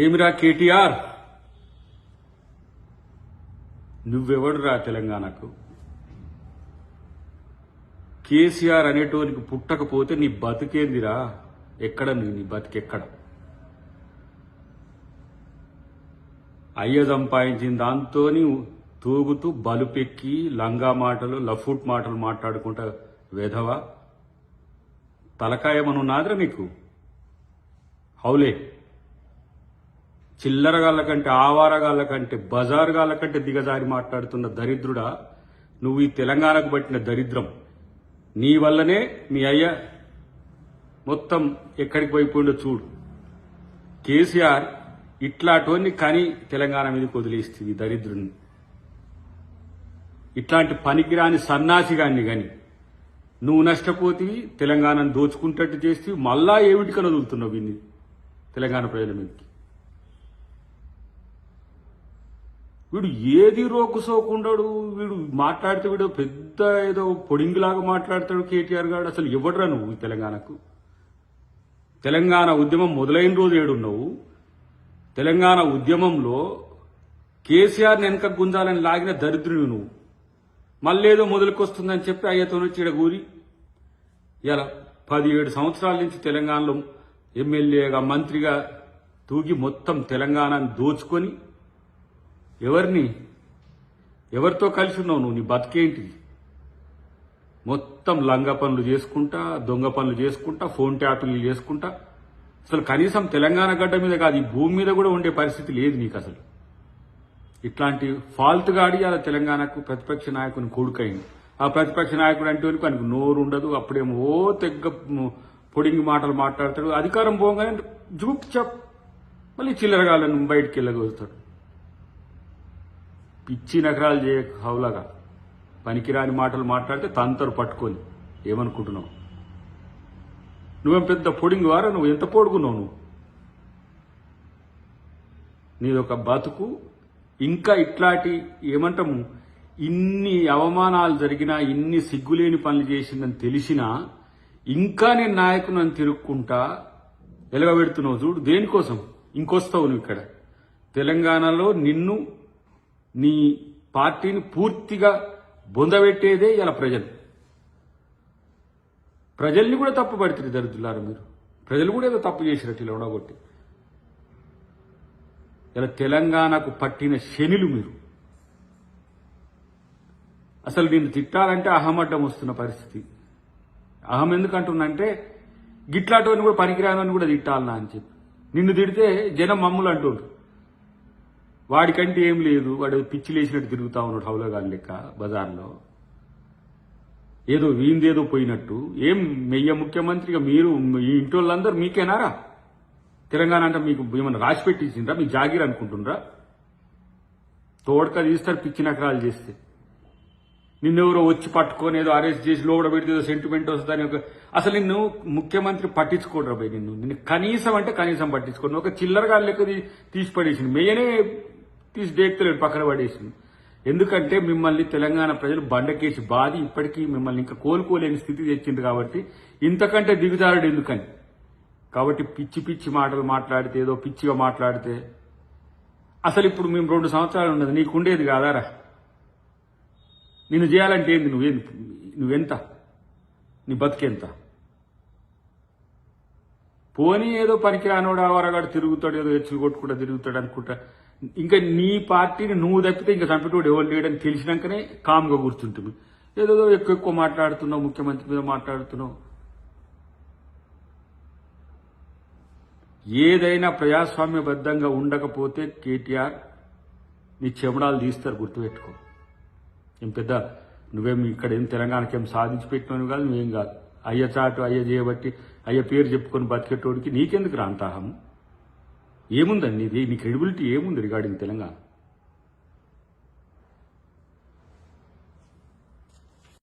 ఏమిరా కేటీఆర్, నువ్వెవడురా తెలంగాణకు? కేసీఆర్ అనేటోనికి పుట్టకపోతే నీ బతికేందిరా? ఎక్కడ నీ బతికెక్కడ? అయ్య సంపాదించిన దాంతోని తూగుతూ బలుపెక్కి లంగా మాటలు లఫూట్ మాటలు మాట్లాడుకుంటా వెధవా తలకాయమనున్నాదిరా నీకు? హౌలే చిల్లరగాళ్ళ కంటే ఆవారగాళ్ళ కంటే బజారుగాళ్ళ కంటే దిగజారి మాట్లాడుతున్న దరిద్రుడా నువ్వు. ఈ తెలంగాణకు పట్టిన దరిద్రం నీ వల్లనే మీ అయ్య మొత్తం ఎక్కడికి పోయిపోయిండో చూడు. కేసీఆర్ ఇట్లాంటివన్నీ కానీ తెలంగాణ మీదకి వదిలేస్తుంది దరిద్రుని. ఇట్లాంటి పనికిరాని సన్నాసిగాన్ని గాని నువ్వు నష్టపోతివి, తెలంగాణను దోచుకుంటట్టు చేస్తేవి, మళ్ళా ఏమిటికని వదులుతున్నావు వీన్ని తెలంగాణ ప్రజల మీదకి. వీడు ఏది రోకుసోకుండాడు, వీడు మాట్లాడితే వీడు పెద్ద ఏదో పొడింగిలాగా మాట్లాడతాడు కేటీఆర్ గారు. అసలు ఎవడరా నువ్వు తెలంగాణకు? తెలంగాణ ఉద్యమం మొదలైన రోజు ఏడున్నావు? తెలంగాణ ఉద్యమంలో కేసీఆర్ వెనక గుంజాలని లాగిన దరిద్రుని నువ్వు. మళ్ళేదో మొదలుకొస్తుందని చెప్పి అయ్యతో వచ్చి ఇడగూరి ఇలా 17 సంవత్సరాల నుంచి తెలంగాణలో ఎమ్మెల్యేగా మంత్రిగా తూగి మొత్తం తెలంగాణను దోచుకొని ఎవరితో కలిసి ఉన్నావు నువ్వు? నీ బతికేంటిది? మొత్తం లంగ పనులు చేసుకుంటా, దొంగ పనులు చేసుకుంటా, ఫోన్ ట్యాపింగ్లు చేసుకుంటా. అసలు కనీసం తెలంగాణ గడ్డ మీద కాదు, ఈ భూమి మీద కూడా ఉండే పరిస్థితి లేదు నీకు. అసలు ఇట్లాంటి ఫాల్ట్ గాడి అలా తెలంగాణకు ప్రతిపక్ష నాయకుని కొడుకైంది. ఆ ప్రతిపక్ష నాయకుడు అంటే మనకు నోరు ఉండదు. అప్పుడేమో తెగ్గ పొడింగి మాటలు మాట్లాడతాడు. అధికారం పోగానే జూప్ చప్ మళ్ళీ చిల్లరగాలను బయటికి వెళ్ళగలుగుతాడు. పిచ్చి నగరాలు చేయ హౌలాగా పనికిరాని మాటలు మాట్లాడితే తంతరు పట్టుకొని ఏమనుకుంటున్నావు? నువ్వేం పెద్ద పొడింగి వారా? నువ్వు ఎంత పొడుగున్నావు నువ్వు? నీదొక బతుకు. ఇంకా ఇట్లాంటి ఏమంటాము, ఇన్ని అవమానాలు జరిగినా, ఇన్ని సిగ్గులేని పనులు చేసిందని తెలిసినా ఇంకా నేను నాయకుని తిరుక్కుంటా ఎలగబెడుతున్నావు చూడు. దేనికోసం? ఇంకొస్తావు నువ్వు ఇక్కడ తెలంగాణలో నిన్ను నీ పార్టీని పూర్తిగా బొందబెట్టేదే ఇలా ప్రజల్ని కూడా తప్పు పడుతుంది దరిద్రులారా మీరు. ప్రజలు కూడా ఏదో తప్పు చేసినట్టు ఇలా ఉండగొట్టి ఇలా తెలంగాణకు పట్టిన శనిలు మీరు. అసలు నిన్ను తిట్టాలంటే అహమడ్డం వస్తున్న పరిస్థితి. అహం ఎందుకంటున్నంటే గిట్లాటోని కూడా పనికిరాని కూడా తిట్టాలనా అని చెప్పి నిన్ను తిడితే జనం మమ్ములు అంటుండ్రు. వాడికంటే ఏం లేదు, వాడు పిచ్చి లేచినట్టు తిరుగుతా ఉన్నాడు హౌలగాని లెక్క బజార్లో. ఏదో వీందేదో పోయినట్టు. ఏం మెయ్య ముఖ్యమంత్రిగా మీరు ఈ ఇంటి వాళ్ళందరూ మీకేనారా? తెలంగాణ అంటే మీకు ఏమన్నా రాసి పెట్టించిండ్రా? మీ జాగీర్ అనుకుంటుండ్రా? తోడక తీస్తారు పిచ్చి నకరాలు చేస్తే. నిన్నెవరో వచ్చి పట్టుకొని ఏదో అరెస్ట్ చేసి లోపల పెడితే ఏదో సెంటిమెంట్ వస్తుందని అసలు నిన్ను ముఖ్యమంత్రి పట్టించుకోడు రా. నిన్ను కనీసం అంటే కనీసం పట్టించుకోండి. ఒక చిల్లరగా లెక్క తీసి పడేసింది. మెయ్యనే తీసి దేక్తలేడు, పక్కన పడేసింది. ఎందుకంటే మిమ్మల్ని తెలంగాణ ప్రజలు బండకేసి బాధి ఇప్పటికీ మిమ్మల్ని ఇంకా కోలుకోలేని స్థితి తెచ్చింది. కాబట్టి ఇంతకంటే దిగుజారుడు ఎందుకని. కాబట్టి పిచ్చి పిచ్చి మాటలు మాట్లాడితే, ఏదో పిచ్చిగా మాట్లాడితే అసలు ఇప్పుడు మేము 2 సంవత్సరాలు ఉన్నది నీకుండేది కాదారా? నిన్ను చేయాలంటే ఏంది? నువ్వెంత? నీ బతికెంత? పోనీ ఏదో పనికిరానోడు ఆవరగాడు తిరుగుతాడు, ఏదో హెచ్చులు కొట్టుకుంటా తిరుగుతాడు అనుకుంటా. ఇంకా నీ పార్టీని నువ్వు తప్పితే ఇంకా చంపేటోడు ఎవరు లేడని తెలిసినాకనే కామ్గా కూర్చుంటుంది. ఏదో ఎక్కువ మాట్లాడుతున్నావు, ముఖ్యమంత్రి మీద మాట్లాడుతున్నావు. ఏదైనా ప్రజాస్వామ్యబద్ధంగా ఉండకపోతే కేటీఆర్ నీ చెమడాలు తీస్తారు, గుర్తుపెట్టుకో. ఏం పెద్ద నువ్వేం ఇక్కడ ఏం తెలంగాణకి ఏం సాధించి పెట్టినవి కాదు, నువ్వేం కాదు. అయ్య చాటు అయ్య చేయబట్టి అయ్య పేరు చెప్పుకొని బతికేటోడికి నీకెందుకు రాంతాహం? ఏముందండి ఇది? నీ క్రెడిబిలిటీ ఏముంది రిగార్డింగ్ తెలంగాణ?